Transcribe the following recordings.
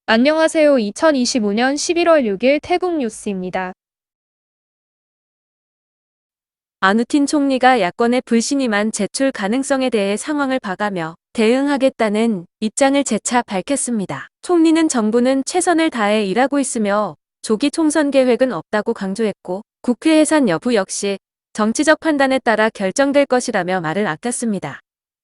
안녕하세요. 2025년 11월 6일 태국 뉴스입니다. 아누틴 총리가 야권의 불신임한 제출 가능성에 대해 상황을 봐가며 대응하겠다는 입장을 재차 밝혔습니다. 총리는 정부는 최선을 다해 일하고 있으며 조기 총선 계획은 없다고 강조했고, 국회 해산 여부 역시 정치적 판단에 따라 결정될 것이라며 말을 아꼈습니다.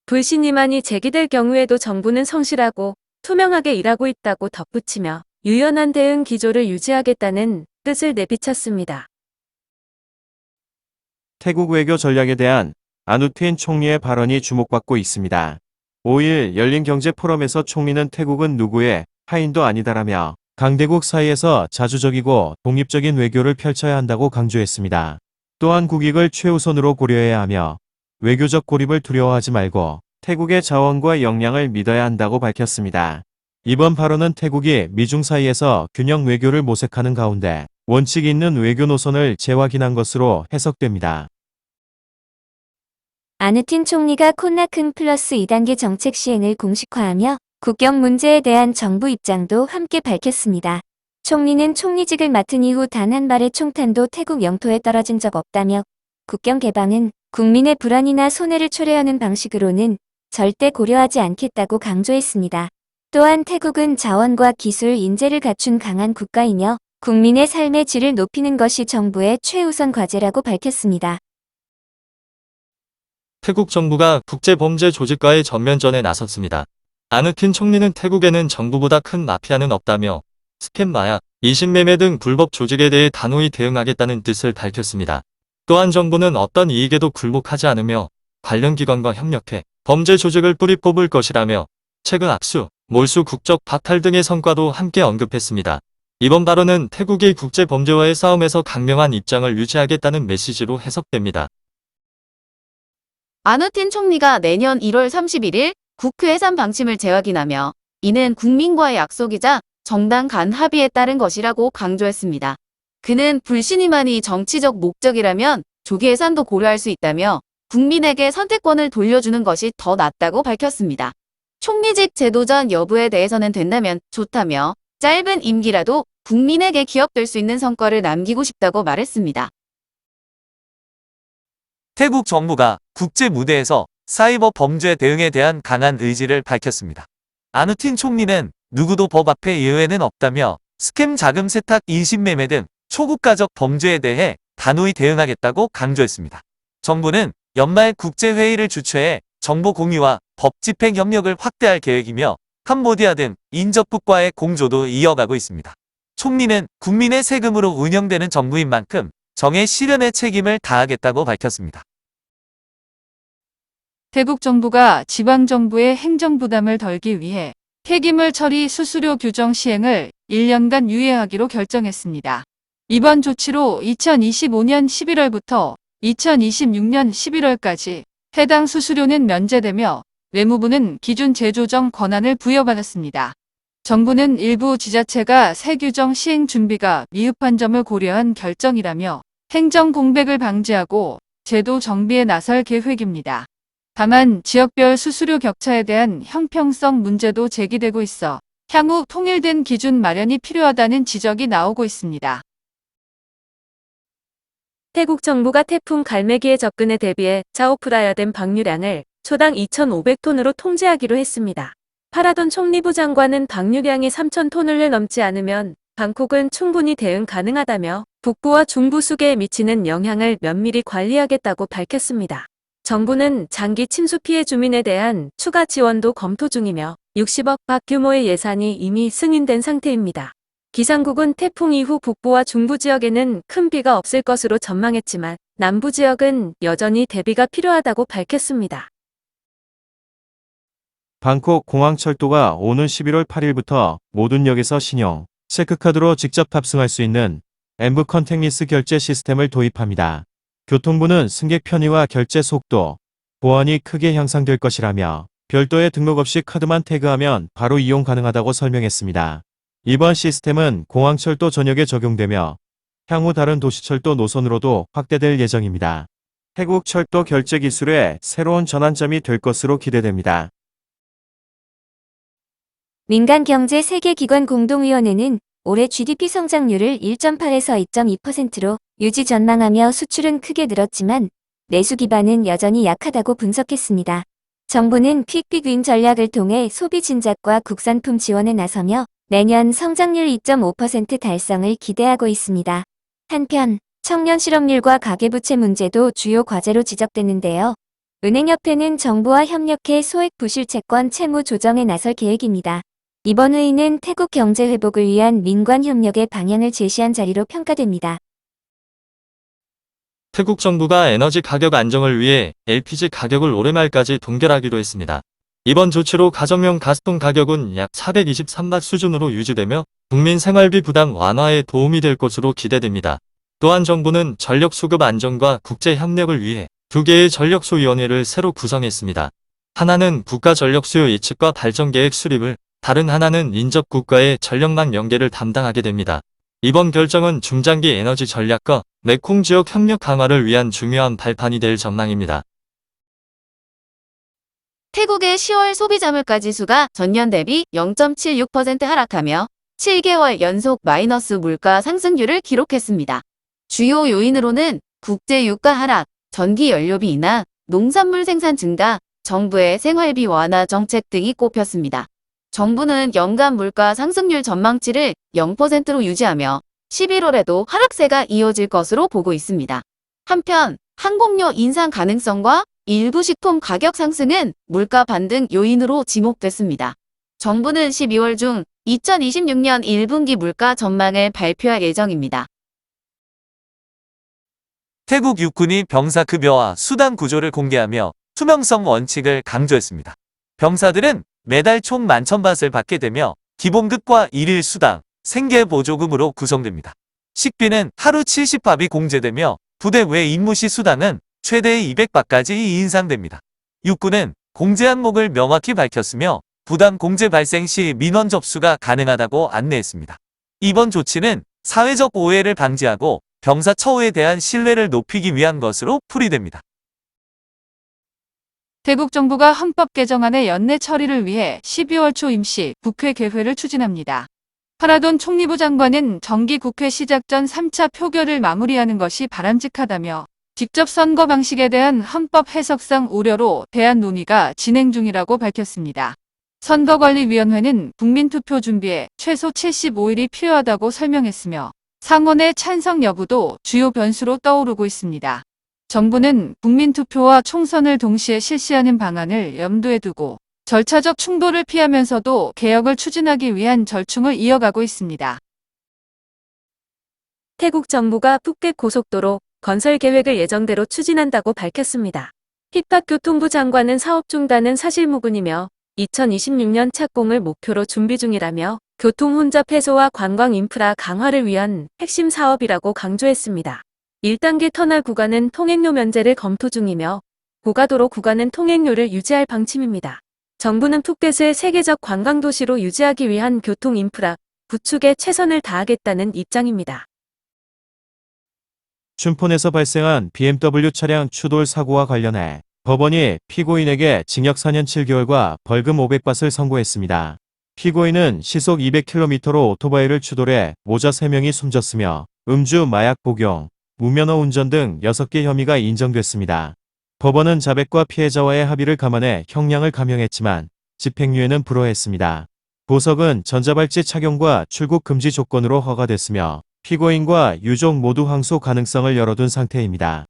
불신임안이 제기될 경우에도 정부는 성실하고 투명하게 일하고 있다고 덧붙이며 유연한 대응 기조를 유지하겠다는 뜻을 내비쳤습니다. 태국 외교 전략에 대한 아누틴 총리의 발언이 주목받고 있습니다. 5일 열린 경제 포럼에서 총리는 태국은 누구의 하인도 아니다라며 강대국 사이에서 자주적이고 독립적인 외교를 펼쳐야 한다고 강조했습니다. 또한 국익을 최우선으로 고려해야 하며 외교적 고립을 두려워하지 말고 태국의 자원과 역량을 믿어야 한다고 밝혔습니다. 이번 발언은 태국이 미중 사이에서 균형 외교를 모색하는 가운데 원칙 있는 외교 노선을 재확인한 것으로 해석됩니다. 아누틴 총리가 콘라큰 플러스 2단계 정책 시행을 공식화하며 국경 문제에 대한 정부 입장도 함께 밝혔습니다. 총리는 총리직을 맡은 이후 단 한 발의 총탄도 태국 영토에 떨어진 적 없다며 국경 개방은 국민의 불안이나 손해를 초래하는 방식으로는 절대 고려하지 않겠다고 강조했습니다. 또한 태국은 자원과 기술, 인재를 갖춘 강한 국가이며 국민의 삶의 질을 높이는 것이 정부의 최우선 과제라고 밝혔습니다. 태국 정부가 국제범죄조직과의 전면전에 나섰습니다. 아누틴 총리는 태국에는 정부보다 큰 마피아는 없다며 스팸 마약, 이신매매 등 불법 조직에 대해 단호히 대응하겠다는 뜻을 밝혔습니다. 또한 정부는 어떤 이익에도 굴복하지 않으며 관련 기관과 협력해 범죄 조직을 뿌리 뽑을 것이라며 최근 악수, 몰수 국적 박탈 등의 성과도 함께 언급했습니다. 이번 발언은 태국이 국제범죄와의 싸움에서 강력한 입장을 유지하겠다는 메시지로 해석됩니다. 아누틴 총리가 내년 1월 31일 국회 해산 방침을 재확인하며 이는 국민과의 약속이자 정당 간 합의에 따른 것이라고 강조했습니다. 그는 불신임안이 정치적 목적이라면 조기 해산도 고려할 수 있다며 국민에게 선택권을 돌려주는 것이 더 낫다고 밝혔습니다. 총리직 제도전 여부에 대해서는 된다면 좋다며 짧은 임기라도 국민에게 기업될 수 있는 성과를 남기고 싶다고 말했습니다. 태국 정부가 국제 무대에서 사이버 범죄 대응에 대한 강한 의지를 밝혔습니다. 아누틴 총리는 누구도 법 앞에 예외는 없다며 스캠 자금 세탁, 인신매매 등 초국가적 범죄에 대해 단호히 대응하겠다고 강조했습니다. 정부는 연말 국제회의를 주최해 정보 공유와 법 집행 협력을 확대할 계획이며 캄보디아 등 인접국과의 공조도 이어가고 있습니다. 총리는 국민의 세금으로 운영되는 정부인 만큼 정의 실현의 책임을 다하겠다고 밝혔습니다. 태국 정부가 지방정부의 행정부담을 덜기 위해 폐기물 처리 수수료 규정 시행을 1년간 유예하기로 결정했습니다. 이번 조치로 2025년 11월부터 2026년 11월까지 해당 수수료는 면제되며 외무부는 기준 재조정 권한을 부여받았습니다. 정부는 일부 지자체가 새 규정 시행 준비가 미흡한 점을 고려한 결정이라며 행정 공백을 방지하고 제도 정비에 나설 계획입니다. 다만 지역별 수수료 격차에 대한 형평성 문제도 제기되고 있어 향후 통일된 기준 마련이 필요하다는 지적이 나오고 있습니다. 태국 정부가 태풍 갈매기의 접근에 대비해 자오프라야된 방류량을 초당 2,500톤으로 통제하기로 했습니다. 파라돈 총리부 장관은 방류량이 3,000톤을 넘지 않으면 방콕은 충분히 대응 가능하다며 북부와 중부 수계에 미치는 영향을 면밀히 관리하겠다고 밝혔습니다. 정부는 장기 침수 피해 주민에 대한 추가 지원도 검토 중이며 60억 박 규모의 예산이 이미 승인된 상태입니다. 기상국은 태풍 이후 북부와 중부 지역에는 큰 비가 없을 것으로 전망했지만 남부 지역은 여전히 대비가 필요하다고 밝혔습니다. 방콕 공항철도가 오는 11월 8일부터 모든 역에서 신용, 체크카드로 직접 탑승할 수 있는 엠브 컨택리스 결제 시스템을 도입합니다. 교통부는 승객 편의와 결제 속도, 보안이 크게 향상될 것이라며 별도의 등록 없이 카드만 태그하면 바로 이용 가능하다고 설명했습니다. 이번 시스템은 공항철도 전역에 적용되며 향후 다른 도시철도 노선으로도 확대될 예정입니다. 태국 철도 결제 기술의 새로운 전환점이 될 것으로 기대됩니다. 민간경제세계기관 공동위원회는 올해 GDP 성장률을 1.8에서 2.2%로 유지 전망하며 수출은 크게 늘었지만 내수 기반은 여전히 약하다고 분석했습니다. 정부는 퀵빅윈 전략을 통해 소비 진작과 국산품 지원에 나서며 내년 성장률 2.5% 달성을 기대하고 있습니다. 한편 청년 실업률과 가계부채 문제도 주요 과제로 지적됐는데요. 은행협회는 정부와 협력해 소액 부실채권 채무 조정에 나설 계획입니다. 이번 회의는 태국 경제 회복을 위한 민관 협력의 방향을 제시한 자리로 평가됩니다. 태국 정부가 에너지 가격 안정을 위해 LPG 가격을 올해 말까지 동결하기로 했습니다. 이번 조치로 가정용 가스통 가격은 약 423바 수준으로 유지되며 국민 생활비 부담 완화에 도움이 될 것으로 기대됩니다. 또한 정부는 전력 수급 안정과 국제 협력을 위해 2개의 전력소위원회를 새로 구성했습니다. 하나는 국가 전력 수요 예측과 발전 계획 수립을, 다른 하나는 인접 국가의 전력망 연계를 담당하게 됩니다. 이번 결정은 중장기 에너지 전략과 메콩 지역 협력 강화를 위한 중요한 발판이 될 전망입니다. 태국의 10월 소비자물가 지수가 전년 대비 0.76% 하락하며 7개월 연속 마이너스 물가 상승률을 기록했습니다. 주요 요인으로는 국제 유가 하락, 전기 연료비 인하, 농산물 생산 증가, 정부의 생활비 완화 정책 등이 꼽혔습니다. 정부는 연간 물가 상승률 전망치를 0%로 유지하며 11월에도 하락세가 이어질 것으로 보고 있습니다. 한편 항공료 인상 가능성과 일부 식품 가격 상승은 물가 반등 요인으로 지목됐습니다. 정부는 12월 중 2026년 1분기 물가 전망을 발표할 예정입니다. 태국 육군이 병사 급여와 수당 구조를 공개하며 투명성 원칙을 강조했습니다. 병사들은 매달 총 11,000바트를 받게 되며 기본급과 일일 수당, 생계 보조금으로 구성됩니다. 식비는 하루 70밥이 공제되며 부대 외 임무시 수당은 최대 200바트까지 인상됩니다. 육군은 공제 항목을 명확히 밝혔으며 부당 공제 발생 시 민원 접수가 가능하다고 안내했습니다. 이번 조치는 사회적 오해를 방지하고 병사 처우에 대한 신뢰를 높이기 위한 것으로 풀이됩니다. 태국 정부가 헌법 개정안의 연내 처리를 위해 12월 초 임시 국회 개회를 추진합니다. 파라돈 총리부 장관은 정기 국회 시작 전 3차 표결을 마무리하는 것이 바람직하다며 직접 선거 방식에 대한 헌법 해석상 우려로 대안 논의가 진행 중이라고 밝혔습니다. 선거관리위원회는 국민투표 준비에 최소 75일이 필요하다고 설명했으며 상원의 찬성 여부도 주요 변수로 떠오르고 있습니다. 정부는 국민투표와 총선을 동시에 실시하는 방안을 염두에 두고 절차적 충돌을 피하면서도 개혁을 추진하기 위한 절충을 이어가고 있습니다. 태국 정부가 푸켓 고속도로 건설 계획을 예정대로 추진한다고 밝혔습니다. 힙합 교통부 장관은 사업 중단은 사실무근이며 2026년 착공을 목표로 준비 중이라며 교통 혼잡 해소와 관광 인프라 강화를 위한 핵심 사업이라고 강조했습니다. 1단계 터널 구간은 통행료 면제를 검토 중이며 고가도로 구간은 통행료를 유지할 방침입니다. 정부는 푸켓을 세계적 관광도시로 유지하기 위한 교통 인프라 구축에 최선을 다하겠다는 입장입니다. 춘폰에서 발생한 BMW 차량 추돌 사고와 관련해 법원이 피고인에게 징역 4년 7개월과 벌금 500바트를 선고했습니다. 피고인은 시속 200km로 오토바이를 추돌해 모자 3명이 숨졌으며 음주, 마약 복용, 무면허 운전 등 6개 혐의가 인정됐습니다. 법원은 자백과 피해자와의 합의를 감안해 형량을 감형했지만 집행유예는 불허했습니다. 보석은 전자발찌 착용과 출국 금지 조건으로 허가됐으며 피고인과 유족 모두 항소 가능성을 열어둔 상태입니다.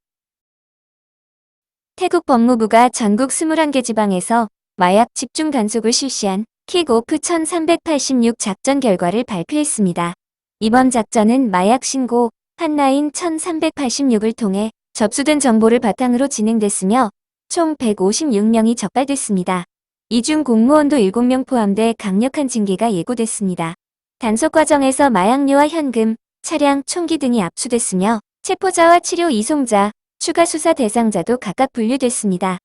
태국 법무부가 전국 21개 지방에서 마약 집중 단속을 실시한 킥오프 1386 작전 결과를 발표했습니다. 이번 작전은 마약 신고 핫라인 1386을 통해 접수된 정보를 바탕으로 진행됐으며 총 156명이 적발됐습니다. 이 중 공무원도 7명 포함돼 강력한 징계가 예고됐습니다. 단속 과정에서 마약류와 현금, 차량, 총기 등이 압수됐으며 체포자와 치료 이송자, 추가 수사 대상자도 각각 분류됐습니다.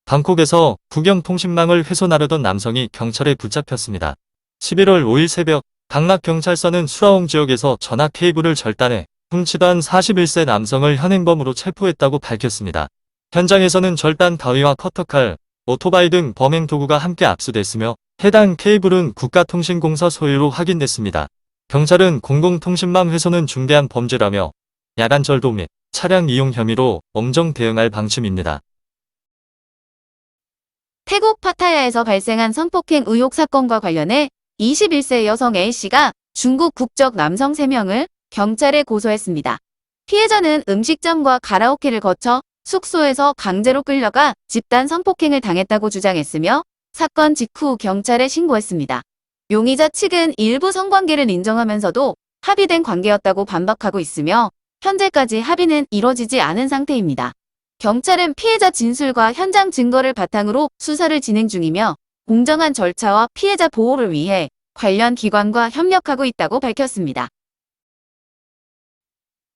방콕에서 국영통신망을 훼손하려던 남성이 경찰에 붙잡혔습니다. 11월 5일 새벽 강락경찰서는 수라옹 지역에서 전화 케이블을 절단해 훔치던 41세 남성을 현행범으로 체포했다고 밝혔습니다. 현장에서는 절단 가위와 커터칼, 오토바이 등 범행 도구가 함께 압수됐으며 해당 케이블은 국가통신공사 소유로 확인됐습니다. 경찰은 공공통신망 훼손은 중대한 범죄라며 야간 절도 및 차량 이용 혐의로 엄정 대응할 방침입니다. 태국 파타야에서 발생한 성폭행 의혹 사건과 관련해 21세 여성 A씨가 중국 국적 남성 3명을 경찰에 고소했습니다. 피해자는 음식점과 가라오케를 거쳐 숙소에서 강제로 끌려가 집단 성폭행을 당했다고 주장했으며 사건 직후 경찰에 신고했습니다. 용의자 측은 일부 성관계를 인정하면서도 합의된 관계였다고 반박하고 있으며 현재까지 합의는 이뤄지지 않은 상태입니다. 경찰은 피해자 진술과 현장 증거를 바탕으로 수사를 진행 중이며 공정한 절차와 피해자 보호를 위해 관련 기관과 협력하고 있다고 밝혔습니다.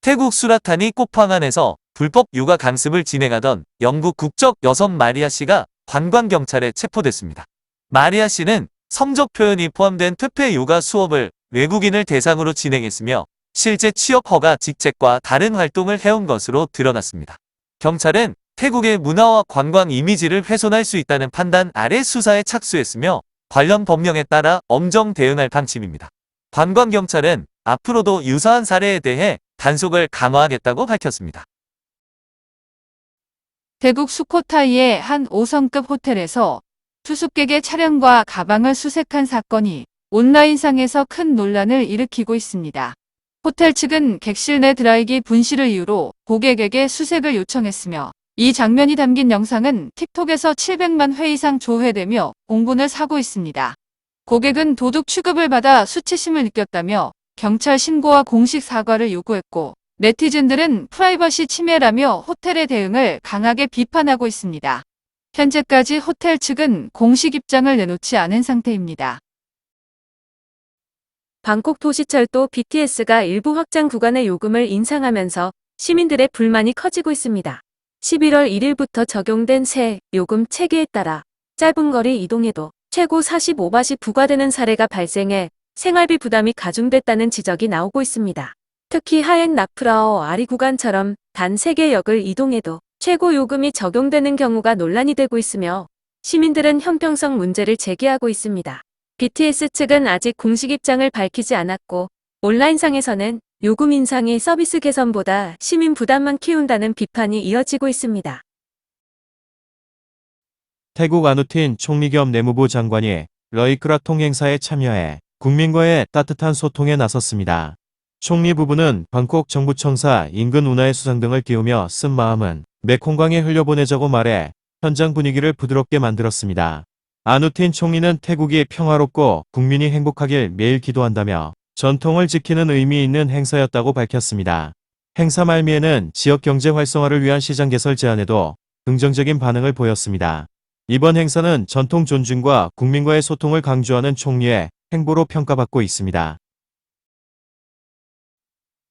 태국 수라타니 코팡안에서 불법 육아 강습을 진행하던 영국 국적 여성 마리아 씨가 관광경찰에 체포됐습니다. 마리아 씨는 성적 표현이 포함된 퇴폐 요가 수업을 외국인을 대상으로 진행했으며 실제 취업 허가 직책과 다른 활동을 해온 것으로 드러났습니다. 경찰은 태국의 문화와 관광 이미지를 훼손할 수 있다는 판단 아래 수사에 착수했으며 관련 법령에 따라 엄정 대응할 방침입니다. 관광경찰은 앞으로도 유사한 사례에 대해 단속을 강화하겠다고 밝혔습니다. 태국 수코타이의 한 5성급 호텔에서 투숙객의 차량과 가방을 수색한 사건이 온라인상에서 큰 논란을 일으키고 있습니다. 호텔 측은 객실 내 드라이기 분실을 이유로 고객에게 수색을 요청했으며 이 장면이 담긴 영상은 틱톡에서 700만 회 이상 조회되며 공분을 사고 있습니다. 고객은 도둑 취급을 받아 수치심을 느꼈다며 경찰 신고와 공식 사과를 요구했고 네티즌들은 프라이버시 침해라며 호텔의 대응을 강하게 비판하고 있습니다. 현재까지 호텔 측은 공식 입장을 내놓지 않은 상태입니다. 방콕 도시철도 BTS가 일부 확장 구간의 요금을 인상하면서 시민들의 불만이 커지고 있습니다. 11월 1일부터 적용된 새 요금 체계에 따라 짧은 거리 이동에도 최고 45바시 부과되는 사례가 발생해 생활비 부담이 가중됐다는 지적이 나오고 있습니다. 특히 하엔 나프라어 아리 구간처럼 단 3개 역을 이동해도 최고 요금이 적용되는 경우가 논란이 되고 있으며 시민들은 형평성 문제를 제기하고 있습니다. BTS 측은 아직 공식 입장을 밝히지 않았고 온라인상에서는 요금 인상이 서비스 개선보다 시민 부담만 키운다는 비판이 이어지고 있습니다. 태국 아누틴 총리 겸 내무부 장관이 러이크라 통행사에 참여해 국민과의 따뜻한 소통에 나섰습니다. 총리 부부는 방콕 정부청사 인근 운하의 수상 등을 띄우며 쓴 마음은 메콩강에 흘려보내자고 말해 현장 분위기를 부드럽게 만들었습니다. 아누틴 총리는 태국이 평화롭고 국민이 행복하길 매일 기도한다며 전통을 지키는 의미 있는 행사였다고 밝혔습니다. 행사 말미에는 지역 경제 활성화를 위한 시장 개설 제안에도 긍정적인 반응을 보였습니다. 이번 행사는 전통 존중과 국민과의 소통을 강조하는 총리의 행보로 평가받고 있습니다.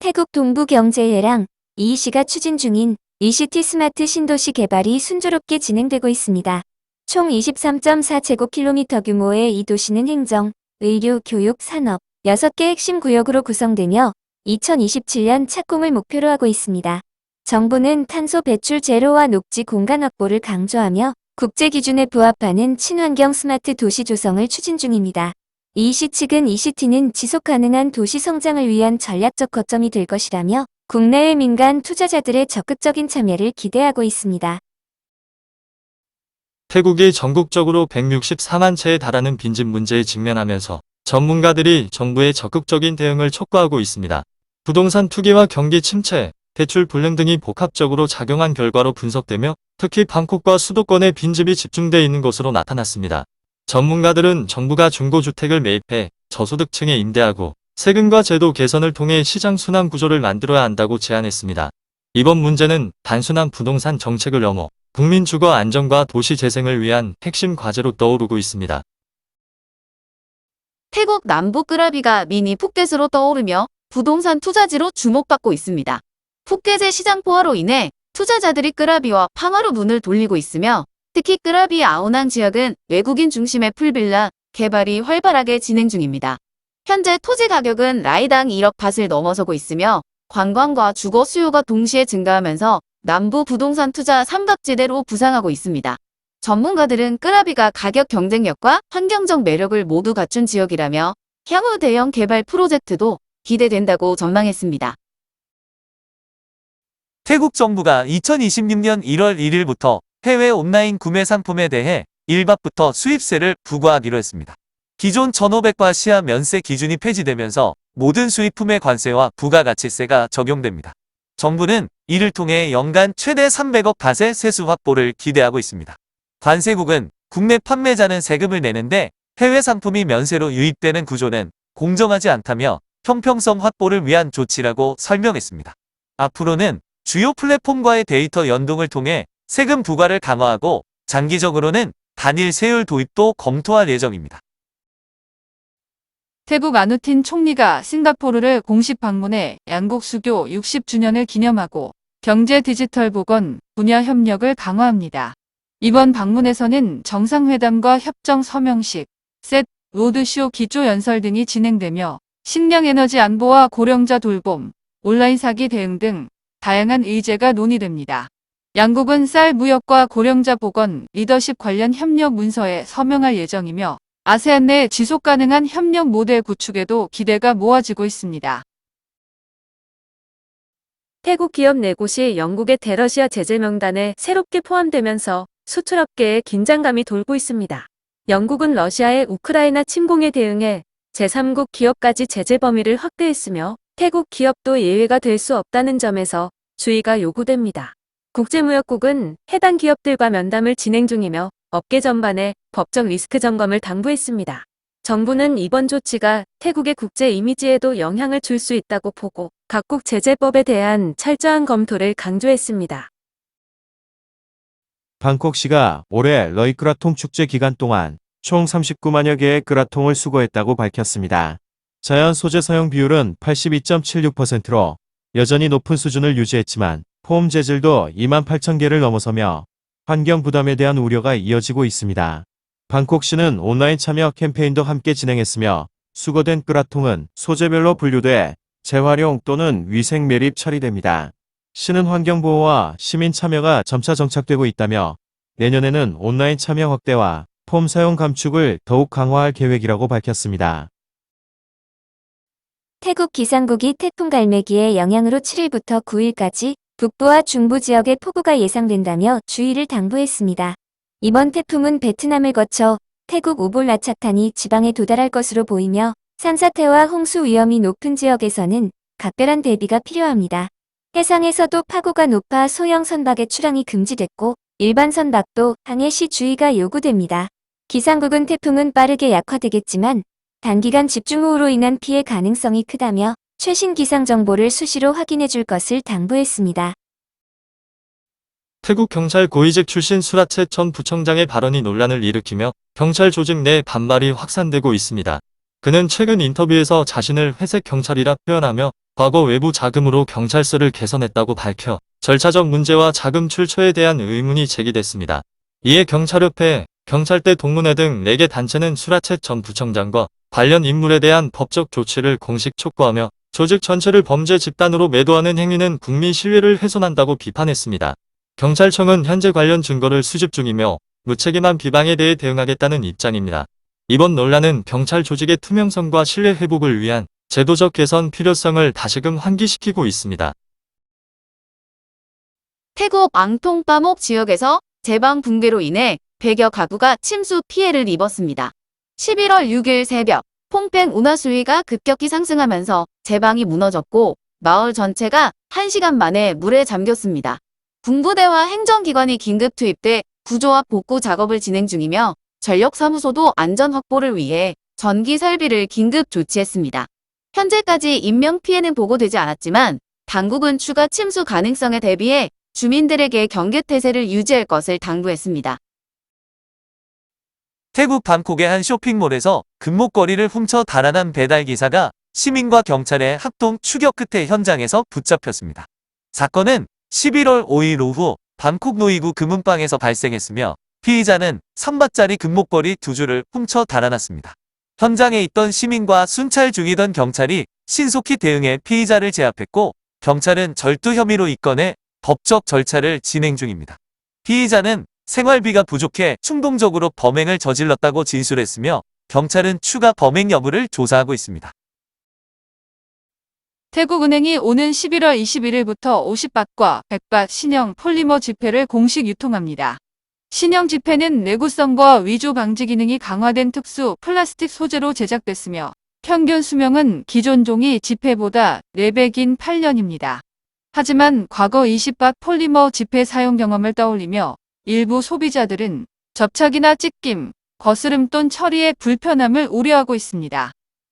태국 동부경제회랑 이이시가 추진 중인 이시티 스마트 신도시 개발이 순조롭게 진행되고 있습니다. 총 23.4제곱킬로미터 규모의 이 도시는 행정, 의료, 교육, 산업 6개 핵심 구역으로 구성되며 2027년 착공을 목표로 하고 있습니다. 정부는 탄소 배출 제로와 녹지 공간 확보를 강조하며 국제 기준에 부합하는 친환경 스마트 도시 조성을 추진 중입니다. 이시 측은 이시티는 지속 가능한 도시 성장을 위한 전략적 거점이 될 것이라며 국내외 민간 투자자들의 적극적인 참여를 기대하고 있습니다. 태국이 전국적으로 164만 채에 달하는 빈집 문제에 직면하면서 전문가들이 정부의 적극적인 대응을 촉구하고 있습니다. 부동산 투기와 경기 침체, 대출 불능 등이 복합적으로 작용한 결과로 분석되며 특히 방콕과 수도권에 빈집이 집중돼 있는 것으로 나타났습니다. 전문가들은 정부가 중고주택을 매입해 저소득층에 임대하고 세금과 제도 개선을 통해 시장 순환 구조를 만들어야 한다고 제안했습니다. 이번 문제는 단순한 부동산 정책을 넘어 국민 주거 안정과 도시 재생을 위한 핵심 과제로 떠오르고 있습니다. 태국 남부 끄라비가 미니 푸켓으로 떠오르며 부동산 투자지로 주목받고 있습니다. 푸켓의 시장 포화로 인해 투자자들이 끄라비와 팡하로 눈을 돌리고 있으며 특히 끄라비 아오낭 지역은 외국인 중심의 풀빌라 개발이 활발하게 진행 중입니다. 현재 토지 가격은 라이당 1억 밭을 넘어서고 있으며 관광과 주거 수요가 동시에 증가하면서 남부 부동산 투자 삼각지대로 부상하고 있습니다. 전문가들은 끄라비가 가격 경쟁력과 환경적 매력을 모두 갖춘 지역이라며 향후 대형 개발 프로젝트도 기대된다고 전망했습니다. 태국 정부가 2026년 1월 1일부터 해외 온라인 구매 상품에 대해 일박부터 수입세를 부과하기로 했습니다. 기존 1,500바 시하 면세 기준이 폐지되면서 모든 수입품의 관세와 부가가치세가 적용됩니다. 정부는 이를 통해 연간 최대 300억 바트의 세수 확보를 기대하고 있습니다. 관세국은 국내 판매자는 세금을 내는데 해외 상품이 면세로 유입되는 구조는 공정하지 않다며 형평성 확보를 위한 조치라고 설명했습니다. 앞으로는 주요 플랫폼과의 데이터 연동을 통해 세금 부과를 강화하고 장기적으로는 단일 세율 도입도 검토할 예정입니다. 태국 아누틴 총리가 싱가포르를 공식 방문해 양국 수교 60주년을 기념하고 경제 디지털 보건 분야 협력을 강화합니다. 이번 방문에서는 정상회담과 협정 서명식, 셋, 로드쇼 기조 연설 등이 진행되며 식량 에너지 안보와 고령자 돌봄, 온라인 사기 대응 등 다양한 의제가 논의됩니다. 양국은 쌀 무역과 고령자 보건, 리더십 관련 협력 문서에 서명할 예정이며 아세안 내 지속 가능한 협력 모델 구축에도 기대가 모아지고 있습니다. 태국 기업 4곳이 영국의 대러시아 제재 명단에 새롭게 포함되면서 수출업계에 긴장감이 돌고 있습니다. 영국은 러시아의 우크라이나 침공에 대응해 제3국 기업까지 제재 범위를 확대했으며 태국 기업도 예외가 될 수 없다는 점에서 주의가 요구됩니다. 국제무역국은 해당 기업들과 면담을 진행 중이며 업계 전반에 법적 리스크 점검을 당부했습니다. 정부는 이번 조치가 태국의 국제 이미지에도 영향을 줄 수 있다고 보고 각국 제재법에 대한 철저한 검토를 강조했습니다. 방콕시가 올해 러이끄라통 축제 기간 동안 총 39만여 개의 끄라통을 수거했다고 밝혔습니다. 자연 소재 사용 비율은 82.76%로 여전히 높은 수준을 유지했지만 폼 재질도 2만 8천 개를 넘어서며 환경 부담에 대한 우려가 이어지고 있습니다. 방콕시는 온라인 참여 캠페인도 함께 진행했으며 수거된 끄라통은 소재별로 분류돼 재활용 또는 위생 매립 처리됩니다. 시는 환경보호와 시민 참여가 점차 정착되고 있다며 내년에는 온라인 참여 확대와 폼 사용 감축을 더욱 강화할 계획이라고 밝혔습니다. 태국 기상국이 태풍 갈매기의 영향으로 7일부터 9일까지 북부와 중부 지역에 폭우가 예상된다며 주의를 당부했습니다. 이번 태풍은 베트남을 거쳐 태국 우볼라차탄이 지방에 도달할 것으로 보이며 산사태와 홍수 위험이 높은 지역에서는 각별한 대비가 필요합니다. 해상에서도 파고가 높아 소형 선박의 출항이 금지됐고 일반 선박도 항해 시 주의가 요구됩니다. 기상국은 태풍은 빠르게 약화되겠지만 단기간 집중호우로 인한 피해 가능성이 크다며 최신 기상 정보를 수시로 확인해 줄 것을 당부했습니다. 태국 경찰 고위직 출신 수라체 전 부청장의 발언이 논란을 일으키며 경찰 조직 내 반발이 확산되고 있습니다. 그는 최근 인터뷰에서 자신을 회색 경찰이라 표현하며 과거 외부 자금으로 경찰서를 개선했다고 밝혀 절차적 문제와 자금 출처에 대한 의문이 제기됐습니다. 이에 경찰협회, 경찰대 동문회 등 4개 단체는 수라체 전 부청장과 관련 인물에 대한 법적 조치를 공식 촉구하며 조직 전체를 범죄 집단으로 매도하는 행위는 국민 신뢰를 훼손한다고 비판했습니다. 경찰청은 현재 관련 증거를 수집 중이며 무책임한 비방에 대해 대응하겠다는 입장입니다. 이번 논란은 경찰 조직의 투명성과 신뢰 회복을 위한 제도적 개선 필요성을 다시금 환기시키고 있습니다. 태국 앙통빠목 지역에서 제방 붕괴로 인해 100여 가구가 침수 피해를 입었습니다. 11월 6일 새벽 퐁팽 운하수위가 급격히 상승하면서 제방이 무너졌고 마을 전체가 1시간 만에 물에 잠겼습니다. 군부대와 행정기관이 긴급 투입돼 구조와 복구 작업을 진행 중이며 전력사무소도 안전 확보를 위해 전기 설비를 긴급 조치했습니다. 현재까지 인명피해는 보고되지 않았지만 당국은 추가 침수 가능성에 대비해 주민들에게 경계태세를 유지할 것을 당부했습니다. 태국 방콕의 한 쇼핑몰에서 금목걸이를 훔쳐 달아난 배달기사가 시민과 경찰의 합동 추격 끝에 현장에서 붙잡혔습니다. 사건은 11월 5일 오후 방콕 노이구 금은방에서 발생했으며 피의자는 3바짜리 금목걸이 2줄을 훔쳐 달아났습니다. 현장에 있던 시민과 순찰 중이던 경찰이 신속히 대응해 피의자를 제압했고 경찰은 절도 혐의로 입건해 법적 절차를 진행 중입니다. 피의자는 생활비가 부족해 충동적으로 범행을 저질렀다고 진술했으며 경찰은 추가 범행 여부를 조사하고 있습니다. 태국은행이 오는 11월 21일부터 50바트과 100바트 신형 폴리머 지폐를 공식 유통합니다. 신형 지폐는 내구성과 위조 방지 기능이 강화된 특수 플라스틱 소재로 제작됐으며 평균 수명은 기존 종이 지폐보다 4배 긴 8년입니다. 하지만 과거 20바트 폴리머 지폐 사용 경험을 떠올리며 일부 소비자들은 접착이나 찢김, 거스름 또는 처리의 불편함을 우려하고 있습니다.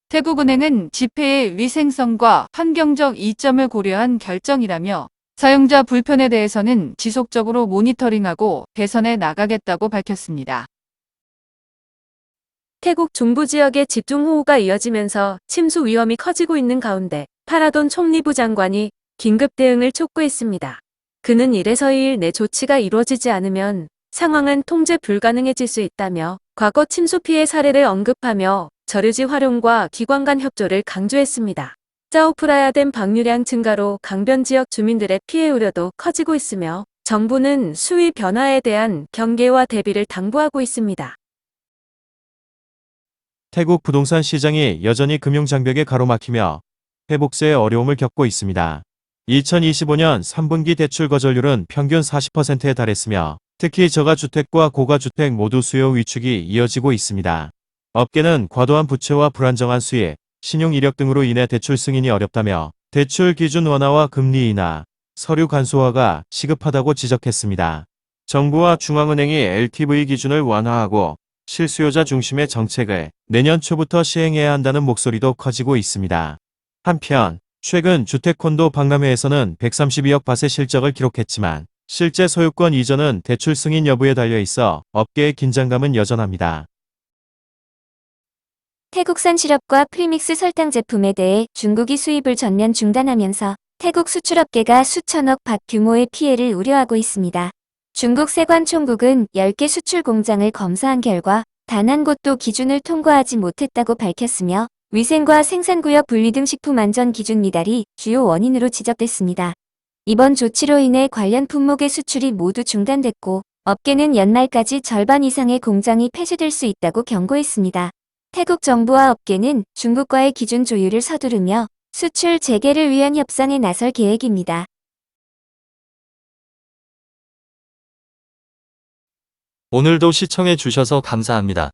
태국은행은 지폐의 위생성과 환경적 이점을 고려한 결정이라며 사용자 불편에 대해서는 지속적으로 모니터링하고 개선해 나가겠다고 밝혔습니다. 태국 중부 지역의 집중호우가 이어지면서 침수 위험이 커지고 있는 가운데 파라돈 총리부 장관이 긴급 대응을 촉구했습니다. 그는 1에서 2일 내 조치가 이루어지지 않으면 상황은 통제 불가능해질 수 있다며 과거 침수 피해 사례를 언급하며 저류지 활용과 기관 간 협조를 강조했습니다. 짜오프라야댐 방류량 증가로 강변 지역 주민들의 피해 우려도 커지고 있으며 정부는 수위 변화에 대한 경계와 대비를 당부하고 있습니다. 태국 부동산 시장이 여전히 금융장벽에 가로막히며 회복세에 어려움을 겪고 있습니다. 2025년 3분기 대출 거절률은 평균 40%에 달했으며 특히 저가주택과 고가주택 모두 수요 위축이 이어지고 있습니다. 업계는 과도한 부채와 불안정한 수익, 신용 이력 등으로 인해 대출 승인이 어렵다며 대출 기준 완화와 금리 인하, 서류 간소화가 시급하다고 지적했습니다. 정부와 중앙은행이 LTV 기준을 완화하고 실수요자 중심의 정책을 내년 초부터 시행해야 한다는 목소리도 커지고 있습니다. 한편 최근 주택콘도 박람회에서는 132억 바트의 실적을 기록했지만 실제 소유권 이전은 대출 승인 여부에 달려 있어 업계의 긴장감은 여전합니다. 태국산 시럽과 프리믹스 설탕 제품에 대해 중국이 수입을 전면 중단하면서 태국 수출업계가 수천억 바트 규모의 피해를 우려하고 있습니다. 중국 세관총국은 10개 수출 공장을 검사한 결과 단 한 곳도 기준을 통과하지 못했다고 밝혔으며 위생과 생산구역 분리 등 식품안전 기준 미달이 주요 원인으로 지적됐습니다. 이번 조치로 인해 관련 품목의 수출이 모두 중단됐고 업계는 연말까지 절반 이상의 공장이 폐쇄될 수 있다고 경고했습니다. 태국 정부와 업계는 중국과의 기준 조율을 서두르며 수출 재개를 위한 협상에 나설 계획입니다. 오늘도 시청해 주셔서 감사합니다.